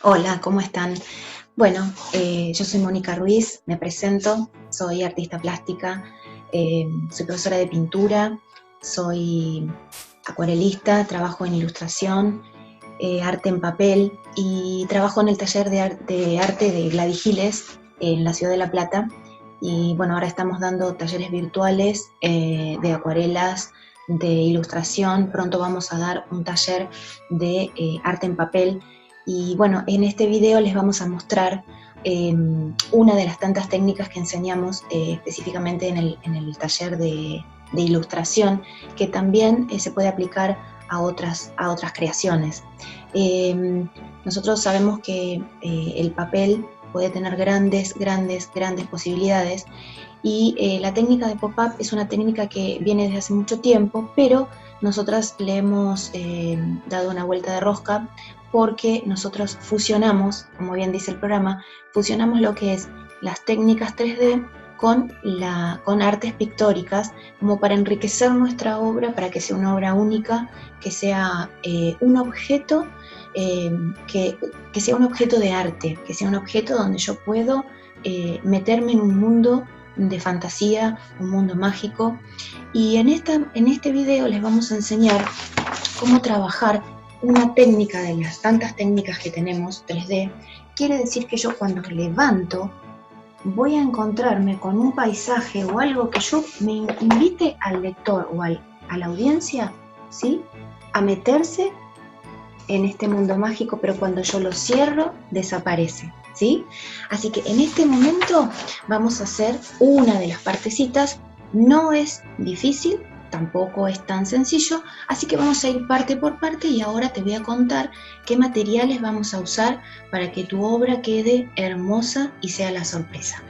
Hola, ¿cómo están? Bueno, yo soy Mónica Ruiz, me presento, soy artista plástica, soy profesora de pintura, soy acuarelista, trabajo en ilustración, arte en papel y trabajo en el taller de arte de Gladys Giles en la ciudad de La Plata. Y bueno, ahora estamos dando talleres virtuales de acuarelas, de ilustración. Pronto vamos a dar un taller de arte en papel. Y bueno, en este video les vamos a mostrar una de las tantas técnicas que enseñamos específicamente en el taller de ilustración, que también se puede aplicar a otras creaciones. Nosotros sabemos que el papel puede tener grandes posibilidades y la técnica de pop-up es una técnica que viene desde hace mucho tiempo, pero nosotras le hemos dado una vuelta de rosca porque nosotros fusionamos, como bien dice el programa, fusionamos lo que es las técnicas 3D con artes pictóricas, como para enriquecer nuestra obra, para que sea una obra única, que sea un objeto, que sea un objeto de arte, que sea un objeto donde yo puedo meterme en un mundo de fantasía, un mundo mágico. Y en este video les vamos a enseñar cómo trabajar una técnica de las tantas técnicas que tenemos 3D. Quiere decir que yo cuando levanto voy a encontrarme con un paisaje o algo que yo me invite al lector o a la audiencia, ¿sí?, a meterse en este mundo mágico, pero cuando yo lo cierro, desaparece, ¿sí? Así que en este momento vamos a hacer una de las partecitas. No es difícil, tampoco es tan sencillo, así que vamos a ir parte por parte y ahora te voy a contar qué materiales vamos a usar para que tu obra quede hermosa y sea la sorpresa.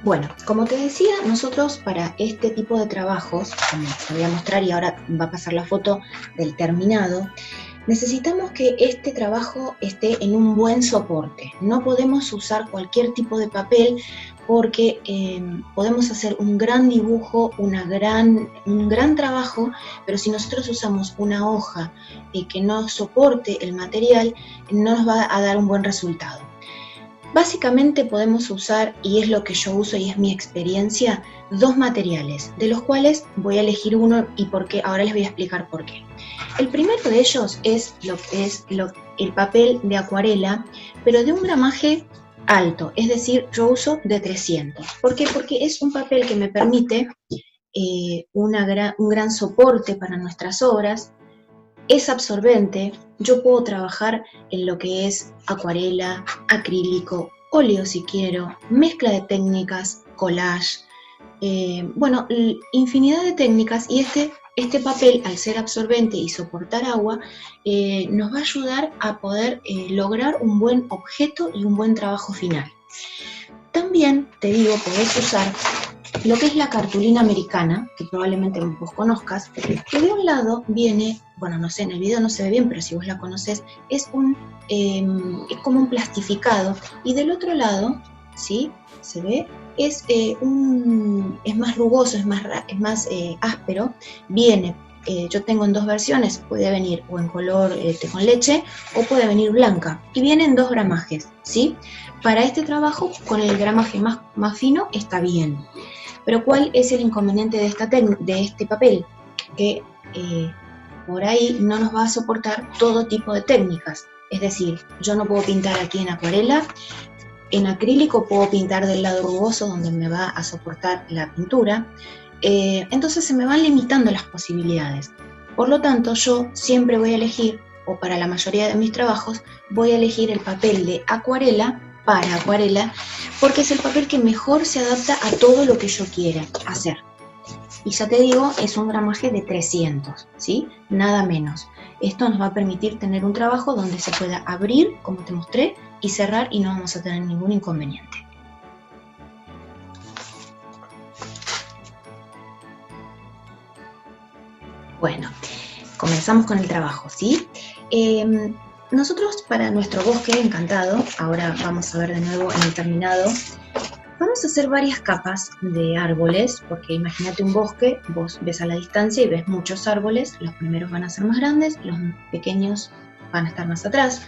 Bueno, como te decía, nosotros para este tipo de trabajos, como te voy a mostrar y ahora va a pasar la foto del terminado, necesitamos que este trabajo esté en un buen soporte. No podemos usar cualquier tipo de papel porque podemos hacer un gran dibujo, un gran trabajo, pero si nosotros usamos una hoja que no soporte el material, no nos va a dar un buen resultado. Básicamente podemos usar, y es lo que yo uso y es mi experiencia, dos materiales, de los cuales voy a elegir uno y por qué, ahora les voy a explicar por qué. El primero de ellos es el papel de acuarela, pero de un gramaje alto, es decir, yo uso de 300. ¿Por qué? Porque es un papel que me permite un gran soporte para nuestras obras. Es absorbente, yo puedo trabajar en lo que es acuarela, acrílico, óleo si quiero, mezcla de técnicas, collage, bueno, infinidad de técnicas, y este papel, al ser absorbente y soportar agua, nos va a ayudar a poder lograr un buen objeto y un buen trabajo final. También, te digo, podés usar lo que es la cartulina americana, que probablemente vos conozcas, que de un lado viene, bueno, no sé, en el video no se ve bien, pero si vos la conocés, es como un plastificado, y del otro lado, ¿sí?, se ve, es más rugoso, es más áspero, viene, yo tengo en dos versiones, puede venir o en color té con leche, o puede venir blanca, y viene en 2 gramajes, ¿sí? Para este trabajo, con el gramaje más fino, está bien. Pero ¿cuál es el inconveniente de este papel? Que por ahí no nos va a soportar todo tipo de técnicas. Es decir, yo no puedo pintar aquí en acuarela, en acrílico puedo pintar del lado rugoso donde me va a soportar la pintura. Entonces se me van limitando las posibilidades. Por lo tanto, yo siempre voy a elegir, o para la mayoría de mis trabajos, voy a elegir el papel de acuarela para acuarela, porque es el papel que mejor se adapta a todo lo que yo quiera hacer. Y ya te digo, es un gramaje de 300, ¿sí? Nada menos. Esto nos va a permitir tener un trabajo donde se pueda abrir, como te mostré, y cerrar, y no vamos a tener ningún inconveniente. Bueno, comenzamos con el trabajo, ¿sí? Nosotros, para nuestro bosque encantado, ahora vamos a ver de nuevo en el terminado, Vamos a hacer varias capas de árboles, porque imagínate un bosque, vos ves a la distancia y ves muchos árboles, los primeros van a ser más grandes, los pequeños van a estar más atrás.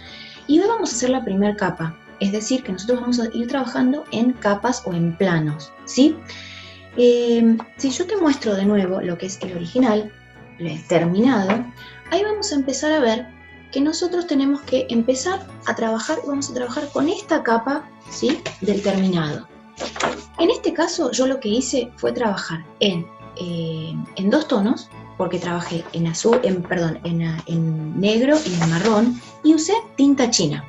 Y hoy vamos a hacer la primera capa, es decir, que nosotros vamos a ir trabajando en capas o en planos, ¿sí? Si yo te muestro de nuevo lo que es el original, el terminado, ahí vamos a empezar a ver que nosotros tenemos que empezar a trabajar, vamos a trabajar con esta capa, ¿sí?, del terminado. En este caso yo lo que hice fue trabajar en 2 tonos, porque trabajé en negro y en marrón, y usé tinta china.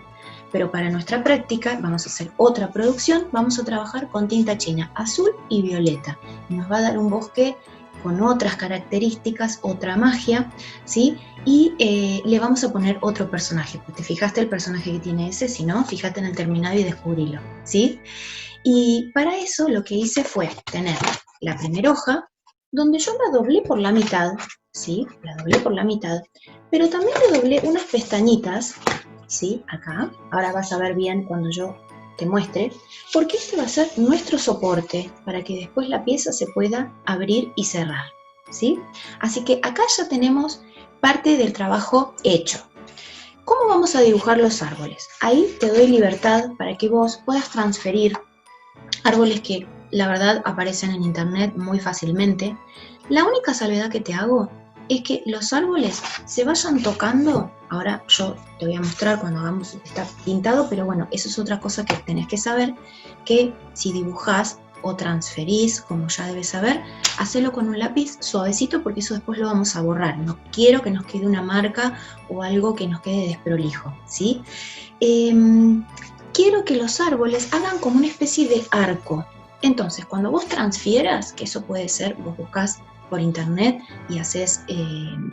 Pero para nuestra práctica vamos a hacer otra producción, vamos a trabajar con tinta china azul y violeta. Nos va a dar un bosque con otras características, otra magia, ¿sí? Y le vamos a poner otro personaje. ¿Te fijaste el personaje que tiene ese? Si no, fíjate en el terminado y descubrilo, ¿sí? Y para eso lo que hice fue tener la primera hoja, donde yo la doblé por la mitad, ¿sí? La doblé por la mitad, pero también le doblé unas pestañitas, ¿sí? Acá. Ahora vas a ver bien cuando yo te muestre, porque este va a ser nuestro soporte para que después la pieza se pueda abrir y cerrar, ¿sí? Así que acá ya tenemos parte del trabajo hecho. ¿Cómo vamos a dibujar los árboles? Ahí te doy libertad para que vos puedas transferir árboles que la verdad aparecen en internet muy fácilmente. La única salvedad que te hago es que los árboles se vayan tocando. Ahora yo te voy a mostrar cuando hagamos, está pintado, pero bueno, eso es otra cosa que tenés que saber, que si dibujás o transferís, como ya debes saber, hacelo con un lápiz suavecito porque eso después lo vamos a borrar. No quiero que nos quede una marca o algo que nos quede desprolijo, ¿sí? Quiero que los árboles hagan como una especie de arco. Entonces, cuando vos transfieras, que eso puede ser, vos buscas por internet y haces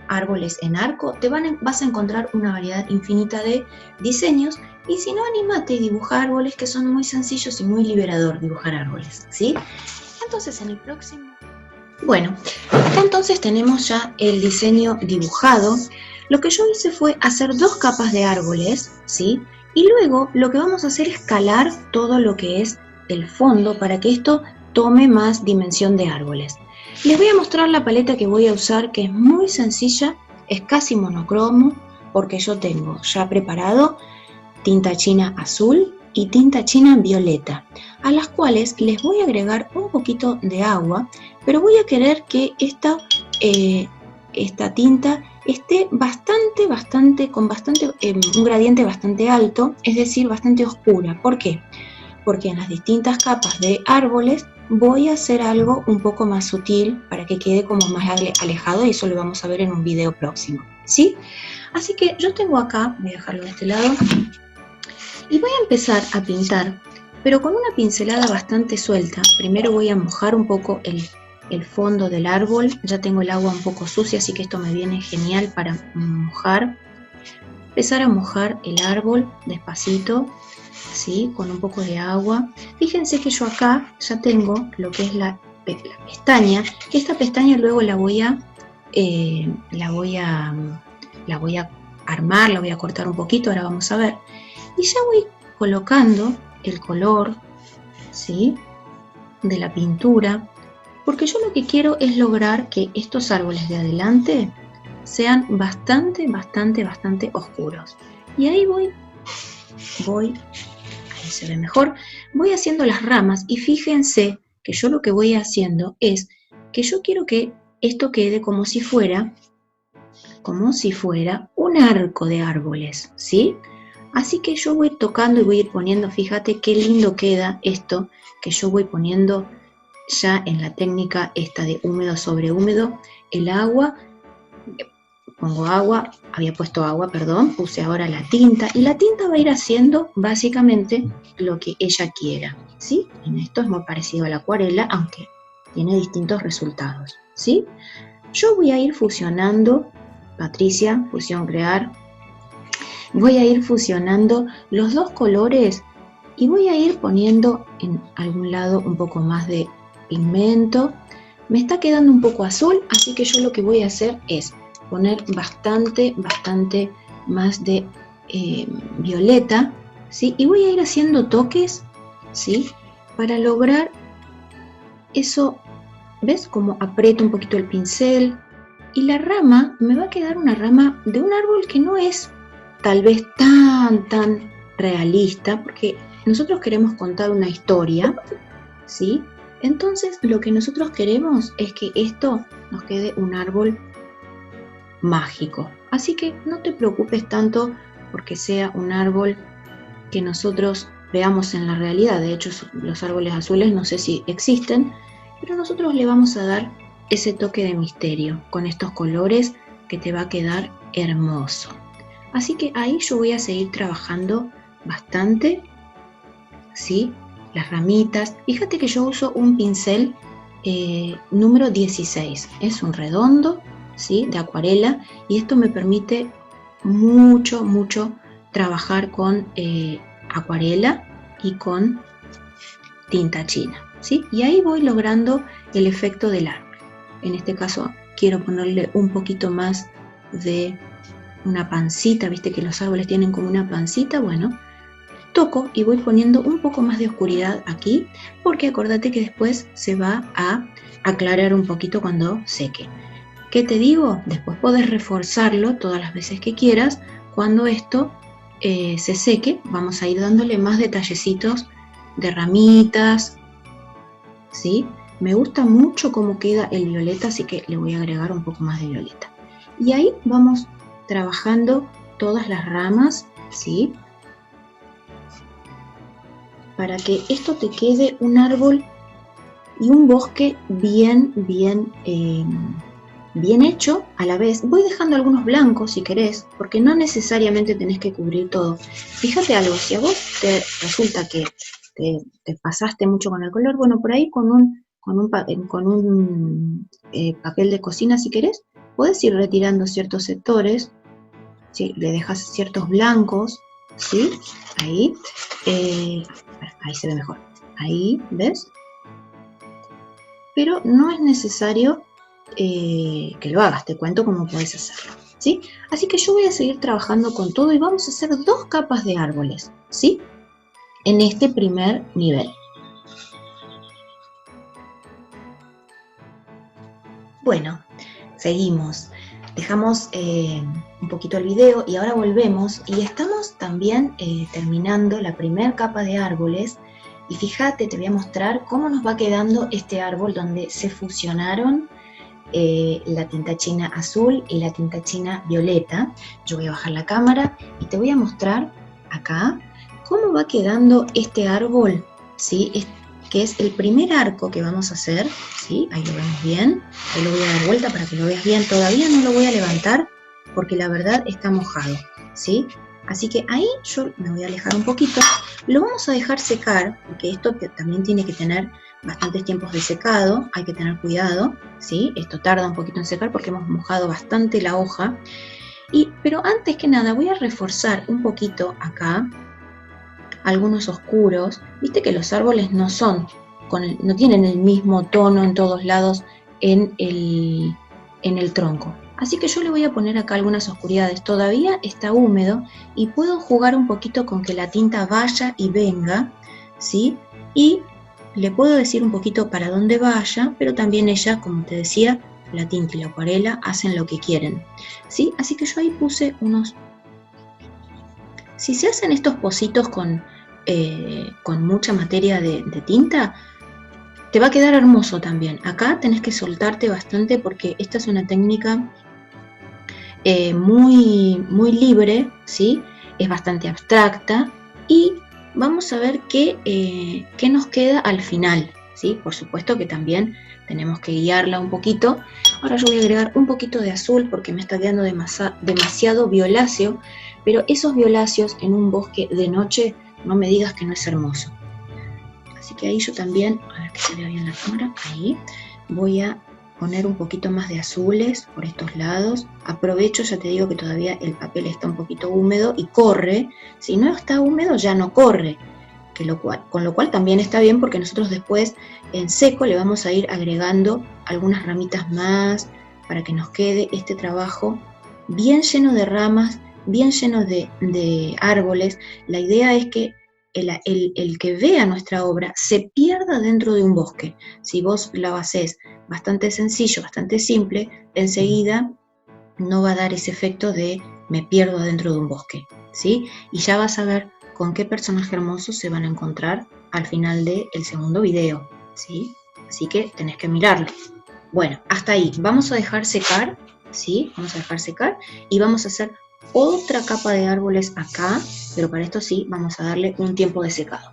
árboles en arco, vas a encontrar una variedad infinita de diseños. Y si no, animate y dibuja árboles, que son muy sencillos y muy liberador dibujar árboles, ¿sí? Entonces, en el próximo... Bueno, entonces tenemos ya el diseño dibujado. Lo que yo hice fue hacer 2 capas de árboles, ¿sí? Y luego lo que vamos a hacer es calar todo lo que es el fondo para que esto tome más dimensión de árboles. Les voy a mostrar la paleta que voy a usar, que es muy sencilla, es casi monocromo, porque yo tengo ya preparado tinta china azul y tinta china violeta, a las cuales les voy a agregar un poquito de agua, pero voy a querer que esta tinta esté con un gradiente bastante alto, es decir, bastante oscura. ¿Por qué? Porque en las distintas capas de árboles voy a hacer algo un poco más sutil para que quede como más alejado, y eso lo vamos a ver en un video próximo, ¿sí? Así que yo tengo acá, voy a dejarlo de este lado, y voy a empezar a pintar, pero con una pincelada bastante suelta. Primero voy a mojar un poco el fondo del árbol. Ya tengo el agua un poco sucia, así que esto me viene genial para mojar. Empezar a mojar el árbol despacito, ¿sí? Con un poco de agua. Fíjense que yo acá ya tengo lo que es la pestaña, que esta pestaña luego la voy a armar, la voy a cortar un poquito, ahora vamos a ver. Y ya voy colocando el color, ¿sí?, de la pintura, porque yo lo que quiero es lograr que estos árboles de adelante sean bastante oscuros. Y ahí voy, ahí se ve mejor, voy haciendo las ramas, y fíjense que yo lo que voy haciendo es que yo quiero que esto quede como si fuera un arco de árboles, ¿sí? Así que yo voy tocando y voy a ir poniendo, fíjate qué lindo queda esto que yo voy poniendo ya en la técnica esta de húmedo sobre húmedo, el agua, pongo agua, había puesto agua, perdón, puse ahora la tinta, y la tinta va a ir haciendo básicamente lo que ella quiera, ¿sí? En esto es muy parecido a la acuarela, aunque tiene distintos resultados, ¿sí? Yo voy a ir fusionando, Patricia, fusión crear, voy a ir fusionando los 2 colores y voy a ir poniendo en algún lado un poco más de pigmento. Me está quedando un poco azul, así que yo lo que voy a hacer es poner bastante más de violeta, ¿sí? Y voy a ir haciendo toques, ¿sí?, para lograr eso, ¿ves? Como aprieto un poquito el pincel y la rama, me va a quedar una rama de un árbol que no es tal vez tan realista, porque nosotros queremos contar una historia, ¿sí? Entonces lo que nosotros queremos es que esto nos quede un árbol mágico. Así que no te preocupes tanto porque sea un árbol que nosotros veamos en la realidad. De hecho, los árboles azules no sé si existen, pero nosotros le vamos a dar ese toque de misterio con estos colores que te va a quedar hermoso. Así que ahí yo voy a seguir trabajando bastante, ¿sí? Las ramitas. Fíjate que yo uso un pincel número 16. Es un redondo, ¿sí? De acuarela, y esto me permite mucho trabajar con acuarela y con tinta china, ¿sí? Y ahí voy logrando el efecto del árbol. En este caso quiero ponerle un poquito más de una pancita, viste que los árboles tienen como una pancita. Bueno, toco y voy poniendo un poco más de oscuridad aquí, porque acordate que después se va a aclarar un poquito cuando seque. ¿Qué te digo? Después podés reforzarlo todas las veces que quieras. Cuando esto se seque, vamos a ir dándole más detallecitos de ramitas, ¿sí? Me gusta mucho cómo queda el violeta, así que le voy a agregar un poco más de violeta. Y ahí vamos trabajando todas las ramas, ¿sí? Para que esto te quede un árbol y un bosque bien hecho a la vez. Voy dejando algunos blancos si querés, porque no necesariamente tenés que cubrir todo. Fíjate algo, si a vos te resulta que te pasaste mucho con el color, bueno, por ahí con un papel de cocina, si querés, podés ir retirando ciertos sectores, ¿sí? Le dejas ciertos blancos, ¿sí? Ahí, ahí se ve mejor. Ahí, ¿ves? Pero no es necesario que lo hagas, te cuento cómo puedes hacerlo, ¿sí? Así que yo voy a seguir trabajando con todo y vamos a hacer 2 capas de árboles, ¿sí? En este primer nivel. Bueno, seguimos. Dejamos un poquito el video y ahora volvemos y estamos también terminando la primera capa de árboles. Y fíjate, te voy a mostrar cómo nos va quedando este árbol donde se fusionaron la tinta china azul y la tinta china violeta. Yo voy a bajar la cámara y te voy a mostrar acá cómo va quedando este árbol, ¿sí? Que es el primer arco que vamos a hacer, ¿sí? Ahí lo vemos bien. Ahí lo voy a dar vuelta para que lo veas bien. Todavía no lo voy a levantar porque la verdad está mojado, ¿sí? Así que ahí yo me voy a alejar un poquito. Lo vamos a dejar secar, porque esto también tiene que tener bastantes tiempos de secado, hay que tener cuidado, ¿sí? Esto tarda un poquito en secar porque hemos mojado bastante la hoja. Pero antes que nada voy a reforzar un poquito acá algunos oscuros. Viste que los árboles no tienen el mismo tono en todos lados en el tronco. Así que yo le voy a poner acá algunas oscuridades. Todavía está húmedo y puedo jugar un poquito con que la tinta vaya y venga, ¿sí? Y le puedo decir un poquito para dónde vaya, pero también ella, como te decía, la tinta y la acuarela hacen lo que quieren, ¿sí? Así que yo ahí puse unos... Si se hacen estos pocitos con mucha materia de tinta, te va a quedar hermoso también. Acá tenés que soltarte bastante porque esta es una técnica muy libre, ¿sí? Es bastante abstracta y vamos a ver qué nos queda al final, ¿sí? Por supuesto que también tenemos que guiarla un poquito. Ahora yo voy a agregar un poquito de azul porque me está quedando demasiado violáceo, pero esos violáceos en un bosque de noche, no me digas que no es hermoso. Así que ahí yo también, a ver que se vea bien la cámara, ahí voy a poner un poquito más de azules por estos lados. Aprovecho, ya te digo que todavía el papel está un poquito húmedo y corre. Si no está húmedo ya no corre, con lo cual también está bien porque nosotros después en seco le vamos a ir agregando algunas ramitas más para que nos quede este trabajo bien lleno de ramas, bien lleno de árboles. La idea es que el que vea nuestra obra se pierda dentro de un bosque. Si vos lo haces bastante sencillo, bastante simple, enseguida no va a dar ese efecto de me pierdo dentro de un bosque, ¿sí? Y ya vas a ver con qué personaje hermoso se van a encontrar al final del segundo video, ¿sí? Así que tenés que mirarlo. Bueno, hasta ahí. Vamos a dejar secar, ¿sí? Vamos a dejar secar y vamos a hacer otra capa de árboles acá, pero para esto sí vamos a darle un tiempo de secado.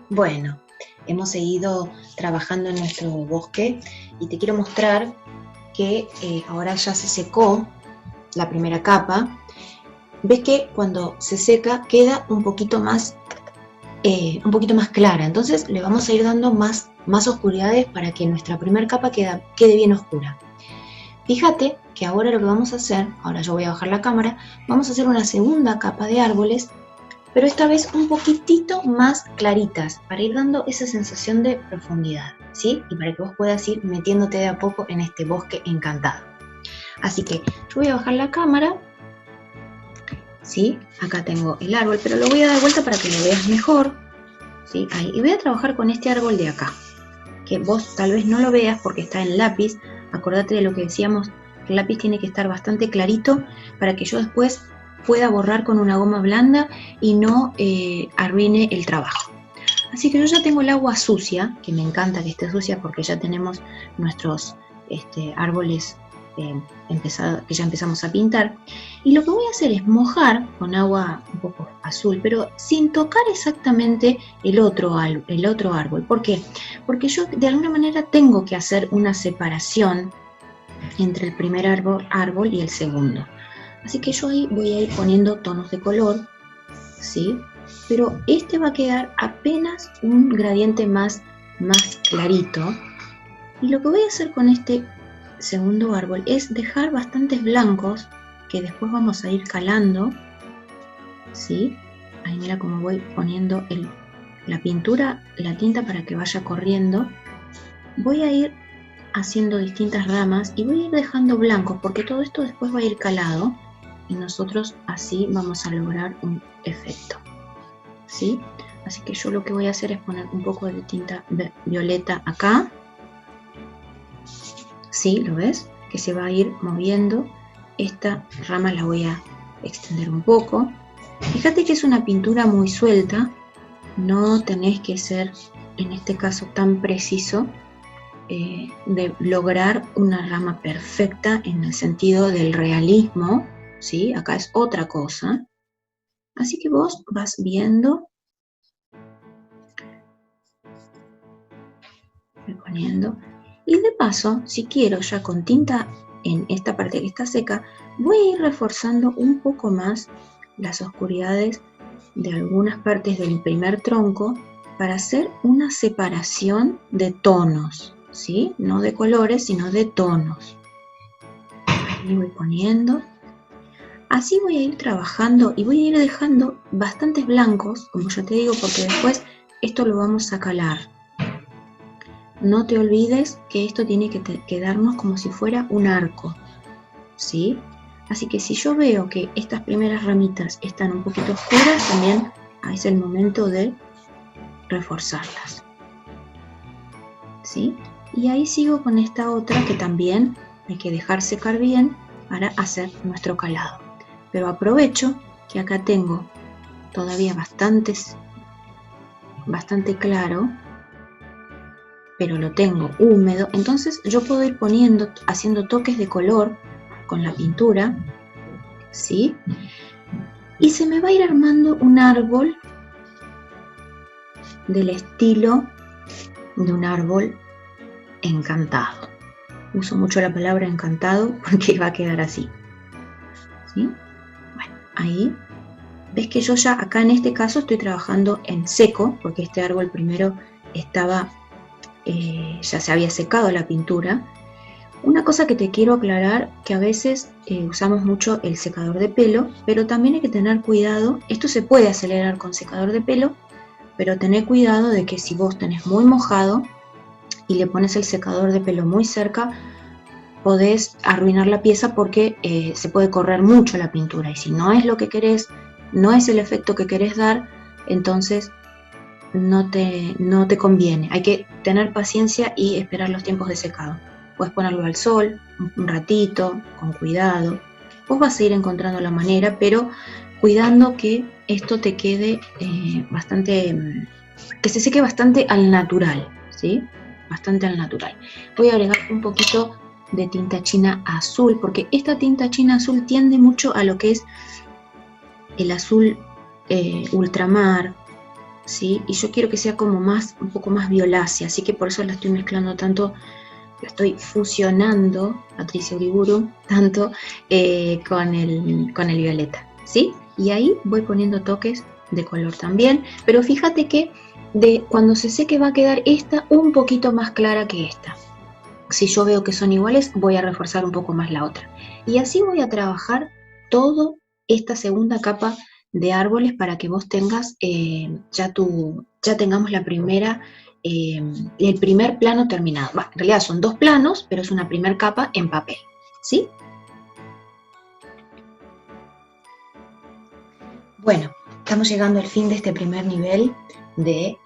Bueno, hemos seguido trabajando en nuestro bosque y te quiero mostrar que ahora ya se secó la primera capa. Ves que cuando se seca queda un poquito más clara, entonces le vamos a ir dando más oscuridades para que nuestra primera capa quede bien oscura. Fíjate que ahora lo que vamos a hacer, ahora yo voy a bajar la cámara, vamos a hacer una segunda capa de árboles, pero esta vez un poquitito más claritas, para ir dando esa sensación de profundidad, ¿sí? Y para que vos puedas ir metiéndote de a poco en este bosque encantado. Así que yo voy a bajar la cámara, ¿sí? Acá tengo el árbol, pero lo voy a dar vuelta para que lo veas mejor, ¿sí? Ahí. Y voy a trabajar con este árbol de acá, que vos tal vez no lo veas porque está en lápiz. Acordate de lo que decíamos, que el lápiz tiene que estar bastante clarito para que yo después pueda borrar con una goma blanda y no arruine el trabajo. Así que yo ya tengo el agua sucia, que me encanta que esté sucia porque ya tenemos nuestros árboles que ya empezamos a pintar. Y lo que voy a hacer es mojar con agua un poco azul, pero sin tocar exactamente el otro árbol. ¿Por qué? Porque yo de alguna manera tengo que hacer una separación entre el primer árbol y el segundo. Así que yo ahí voy a ir poniendo tonos de color, ¿sí? Pero este va a quedar apenas un gradiente más clarito. Y lo que voy a hacer con este segundo árbol es dejar bastantes blancos que después vamos a ir calando, ¿sí? Ahí mira cómo voy poniendo la pintura, la tinta para que vaya corriendo. Voy a ir haciendo distintas ramas y voy a ir dejando blancos porque todo esto después va a ir calado y nosotros así vamos a lograr un efecto, ¿sí? Así que yo lo que voy a hacer es poner un poco de tinta violeta acá, ¿sí? ¿Lo ves? Que se va a ir moviendo. Esta rama la voy a extender un poco. Fíjate que es una pintura muy suelta, no tenés que ser en este caso tan preciso de lograr una rama perfecta en el sentido del realismo, ¿sí? Acá es otra cosa. Así que vos vas viendo, poniendo, y de paso, si quiero ya con tinta en esta parte que está seca, voy a ir reforzando un poco más las oscuridades de algunas partes del primer tronco para hacer una separación de tonos, ¿sí? No de colores, sino de tonos. Ahí voy poniendo. Así voy a ir trabajando y voy a ir dejando bastantes blancos, como yo te digo, porque después esto lo vamos a calar. No te olvides que esto tiene que quedarnos como si fuera un arco, ¿sí? Así que si yo veo que estas primeras ramitas están un poquito oscuras, también es el momento de reforzarlas, ¿sí? Y ahí sigo con esta otra que también hay que dejar secar bien para hacer nuestro calado. Pero aprovecho que acá tengo todavía bastante claro, pero lo tengo húmedo, entonces yo puedo ir poniendo, haciendo toques de color con la pintura, ¿sí? Y se me va a ir armando un árbol del estilo de un árbol encantado. Uso mucho la palabra encantado porque va a quedar así, ¿sí? Bueno, ahí ves que yo ya acá en este caso estoy trabajando en seco, porque este árbol primero estaba, ya se había secado la pintura. Una cosa que te quiero aclarar, que a veces usamos mucho el secador de pelo, pero también hay que tener cuidado. Esto se puede acelerar con secador de pelo, pero tener cuidado de que si vos tenés muy mojado y le pones el secador de pelo muy cerca, podés arruinar la pieza porque se puede correr mucho la pintura, y si no es lo que querés, no es el efecto que querés dar, entonces no te conviene. Hay que tener paciencia y esperar los tiempos de secado. Puedes ponerlo al sol, un ratito, con cuidado. Vos vas a ir encontrando la manera, pero cuidando que esto te quede que se seque bastante al natural, ¿sí? Bastante al natural. Voy a agregar un poquito de tinta china azul, porque esta tinta china azul tiende mucho a lo que es el azul ultramar, ¿sí? Y yo quiero que sea como un poco más violácea, así que por eso la estoy mezclando tanto, la estoy fusionando, Patricia Uriburu, tanto con el violeta, ¿sí? Y ahí voy poniendo toques de color también, pero fíjate que cuando se seque va a quedar esta un poquito más clara que esta. Si yo veo que son iguales, voy a reforzar un poco más la otra. Y así voy a trabajar toda esta segunda capa de árboles para que vos tengas ya tengamos el primer plano terminado. Bueno, en realidad son 2 planos, pero es una primera capa en papel, ¿sí? Bueno, estamos llegando al fin de este primer nivel de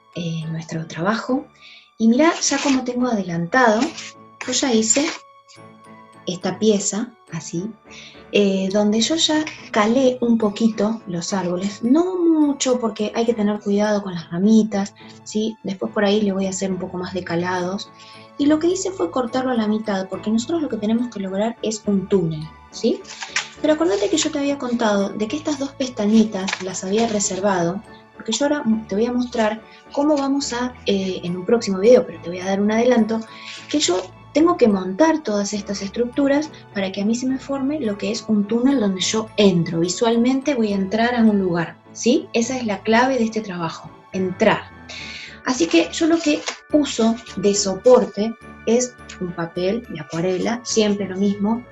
nuestro trabajo. Y mirá, ya como tengo adelantado, yo ya hice esta pieza, así, donde yo ya calé un poquito los árboles, no mucho porque hay que tener cuidado con las ramitas, ¿sí? Después por ahí le voy a hacer un poco más de calados. Y lo que hice fue cortarlo a la mitad, porque nosotros lo que tenemos que lograr es un túnel, ¿sí? Pero acordate que yo te había contado de que estas 2 pestañitas las había reservado, porque yo ahora te voy a mostrar cómo vamos en un próximo video, pero te voy a dar un adelanto, que yo tengo que montar todas estas estructuras para que a mí se me forme lo que es un túnel donde yo entro. Visualmente voy a entrar a un lugar, ¿sí? Esa es la clave de este trabajo, entrar. Así que yo lo que uso de soporte es un papel de acuarela, siempre lo mismo.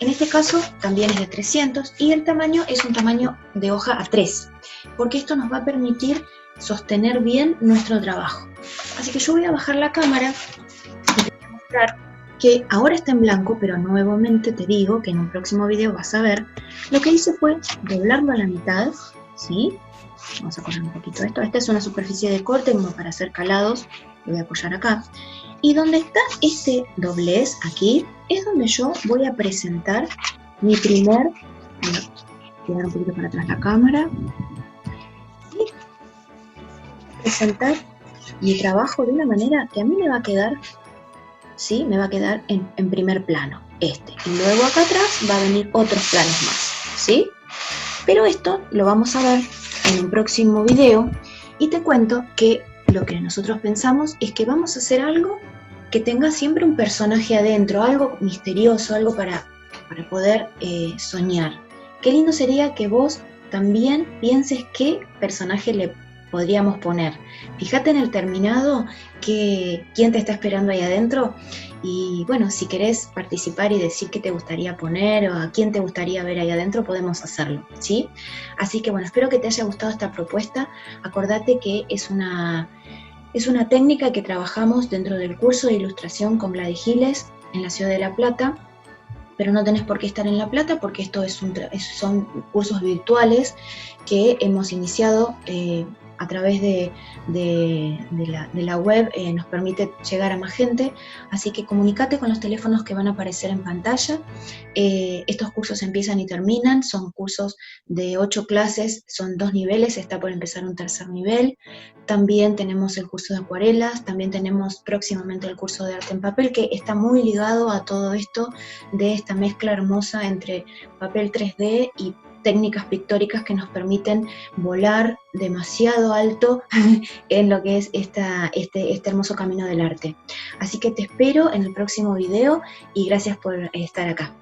En este caso también es de 300 y el tamaño es un tamaño de hoja A3, porque esto nos va a permitir sostener bien nuestro trabajo. Así que yo voy a bajar la cámara y te voy a mostrar que ahora está en blanco, pero nuevamente te digo que en un próximo video vas a ver. Lo que hice fue doblarlo a la mitad, ¿sí? Vamos a correr un poquito esto. Esta es una superficie de corte como para hacer calados. Lo voy a apoyar acá. Y donde está este doblez, aquí, es donde yo voy a presentar mi primer... Voy a llevar un poquito para atrás la cámara. Y presentar mi trabajo de una manera que a mí me va a quedar, ¿sí? Me va a quedar en primer plano, este. Y luego acá atrás va a venir otros planos más, ¿sí? Pero esto lo vamos a ver en un próximo video y te cuento que lo que nosotros pensamos es que vamos a hacer algo que tenga siempre un personaje adentro, algo misterioso, algo para poder soñar. Qué lindo sería que vos también pienses qué personaje le podríamos poner. Fíjate en el terminado quién te está esperando ahí adentro y bueno, si querés participar y decir qué te gustaría poner o a quién te gustaría ver ahí adentro, podemos hacerlo, ¿sí? Así que bueno, espero que te haya gustado esta propuesta. Acordate que es una técnica que trabajamos dentro del curso de ilustración con Gladys Giles en la ciudad de La Plata, pero no tenés por qué estar en La Plata porque esto son cursos virtuales que hemos iniciado a través de la web, nos permite llegar a más gente, así que comunícate con los teléfonos que van a aparecer en pantalla. Estos cursos empiezan y terminan, son cursos de 8 clases, son 2 niveles, está por empezar un tercer nivel. También tenemos el curso de acuarelas, también tenemos próximamente el curso de arte en papel, que está muy ligado a todo esto de esta mezcla hermosa entre papel 3D y técnicas pictóricas que nos permiten volar demasiado alto en lo que es este hermoso camino del arte. Así que te espero en el próximo video y gracias por estar acá.